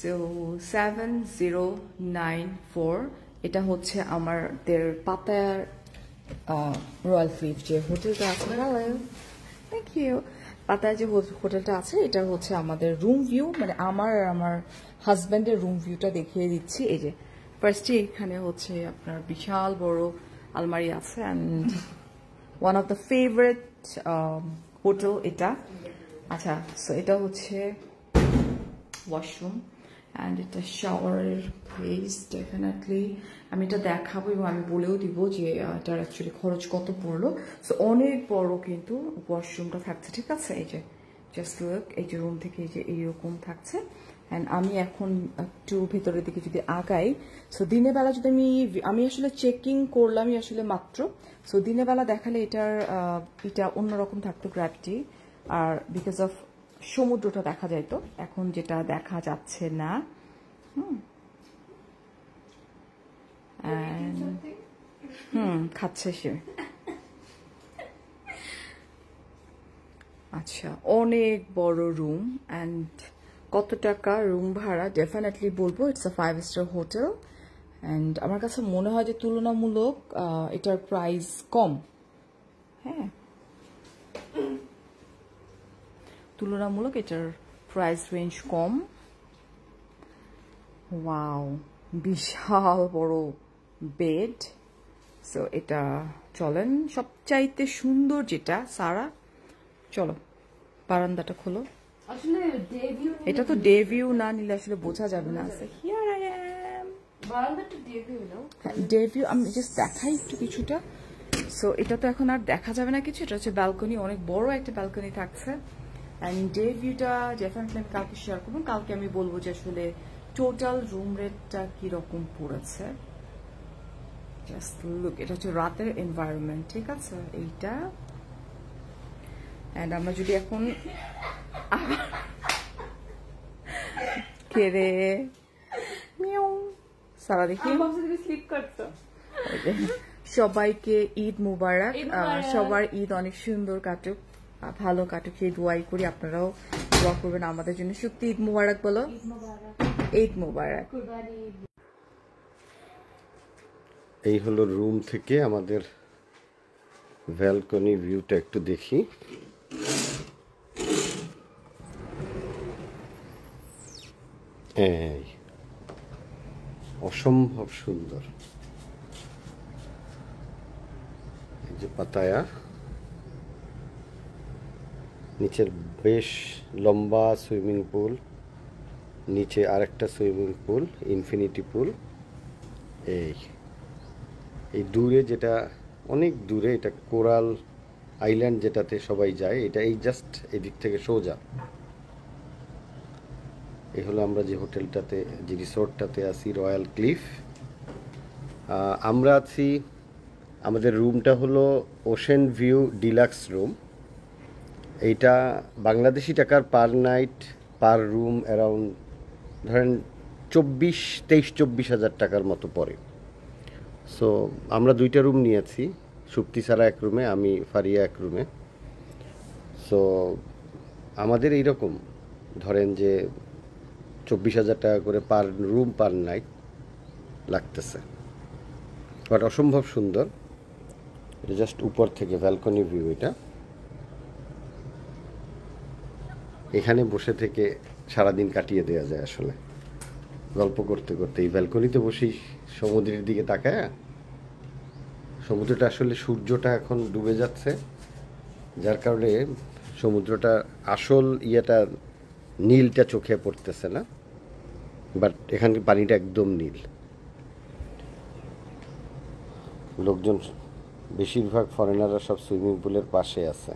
So 7094 এটা হচ্ছে আমাদের পাতায়ার রয়্যাল ক্লিফ যে হোটেলটা আছে। Hello, thank you. পাতায় যে হোটেলটা আছে এটা হচ্ছে আমাদের রুম ভিউ, মানে আমার আর আমার হাজব্যান্ডের রুম ভিউটা দেখিয়ে দিচ্ছি। এই যে ফার্স্টে এখানে হচ্ছে আপনার বিশাল বড় আলমারি আছে and one of the favourite hotel এটা। আচ্ছা, সো এটা হচ্ছে ওয়াশরুম অ্যান্ড এটা শাওয়ারের প্লেস। ডেফিনেটলি আমি এটা দেখাবো এবং আমি বলেও দিব যে এটার অ্যাকচুয়ালি খরচ কত পড়লো। সো অনেক বড় কিন্তু ওয়াশরুমটা থাকছে, ঠিক আছে। এই যে জাস্ট লুক, এই যে রুম থেকে এই যে এইরকম থাকছে। অ্যান্ড আমি এখন একটু ভেতরের দিকে যদি আগাই, সো দিনের বেলা যদি আমি আসলে চেকিং করলামই আসলে মাত্র। সো দিনের বেলা দেখালে এটা অন্যরকম থাকতো গ্র্যাভিটি, আর বিকজ অফ সমুদ্রটা দেখা যায়, তো এখন যেটা দেখা যাচ্ছে না। খাচ্ছে সে। আচ্ছা, অনেক বড় রুম অ্যান্ড কত টাকা রুম ভাড়া ডেফিনেটলি বলবো it's a 5 star hotel. And আমার কাছে মনে হয় যে তুলনামূলক এটার প্রাইস কম। হ্যাঁ, তুলনামূলক এটার প্রাইস রেঞ্জ কম। ওয়াও, বিশাল বড় বেড। সো এটা চলেন, সবচাইতে সুন্দর যেটা সারা, চলো বারান্দাটা খোলো। এটা তো ডে ভিউ না নিলে আসলে বোঝা যাবে না। হিয়ার আই অ্যাম, বারান্দাটা ডে ভিউ নাও। হ্যাঁ, ডে ভিউ আমি জাস্ট দেখাই একটু কিছুটা। সো এটা তো এখন আর দেখা যাবে না কিছু, এটা হচ্ছে ব্যালকনি, অনেক বড় একটা ব্যালকনি থাকছে। অ্যান্ড ডে ভিউটা ডেফিনেটলি আমি কালকে শেয়ার করবো। কালকে আমি বলবো যে আসলে টোটাল রুম রেটটা কিরকম পড়েছে। জাস্ট লুক, এটা হচ্ছে রাতের এনভায়রনমেন্ট, ঠিক আছে এইটা। অ্যান্ড আমরা যদি এখন কেড়ে সারা দেখি, সবাইকে ঈদ মুবারক। সবার ঈদ অনেক সুন্দর কাটুক, ভালো কাটুক, এই দোয়াই করি। আপনারাও দোয়া করবেন আমাদের জন্য। সত্যি ঈদ মুবারক বলো, ঈদ মুবারক। এই হলো রুম থেকে আমাদের ব্যালকনি ভিউটা, একটু দেখি। এই অসম্ভব সুন্দর, এই যে পাতায়া, নিচের বেশ লম্বা সুইমিং পুল, নিচে আরেকটা সুইমিং পুল, ইনফিনিটি পুল। এই দূরে যেটা, অনেক দূরে, এটা কোরাল আইল্যান্ড যেটাতে সবাই যায়, এটা এই জাস্ট এদিক থেকে সোজা। এই হলো আমরা যে হোটেলটাতে, যে রিসোর্টটাতে আছি, রয়্যাল ক্লিফ। আমরা আছি, আমাদের রুমটা হলো ওশেন ভিউ ডিলাক্স রুম। এইটা বাংলাদেশি টাকার পার নাইট পার রুম অ্যারাউন্ড ধরেন 23-24 হাজার টাকার মতো পড়ে। সো আমরা 2টা রুম নিয়েছি, সুপ্তি সারা এক রুমে, আমি ফারিয়া এক রুমে। সো আমাদের এইরকম ধরেন যে 24,000 টাকা করে পার রুম পার নাইট লাগতেছে। বাট অসম্ভব সুন্দর, এটা জাস্ট উপর থেকে ব্যালকনি ভিউ। এটা এখানে বসে থেকে সারাদিন কাটিয়ে দেওয়া যায় আসলে, গল্প করতে করতে। এই ব্যালকনিতে বসেই সমুদ্রের দিকে তাকায়, সমুদ্রটা আসলে সূর্যটা এখন ডুবে যাচ্ছে, যার কারণে সমুদ্রটা আসল ইয়েটা নীলটা চোখে পড়তেছে না, বাট এখানে পানিটা একদম নীল। লোকজন বেশিরভাগ ফরেনাররা সব সুইমিং পুলের পাশে আছে।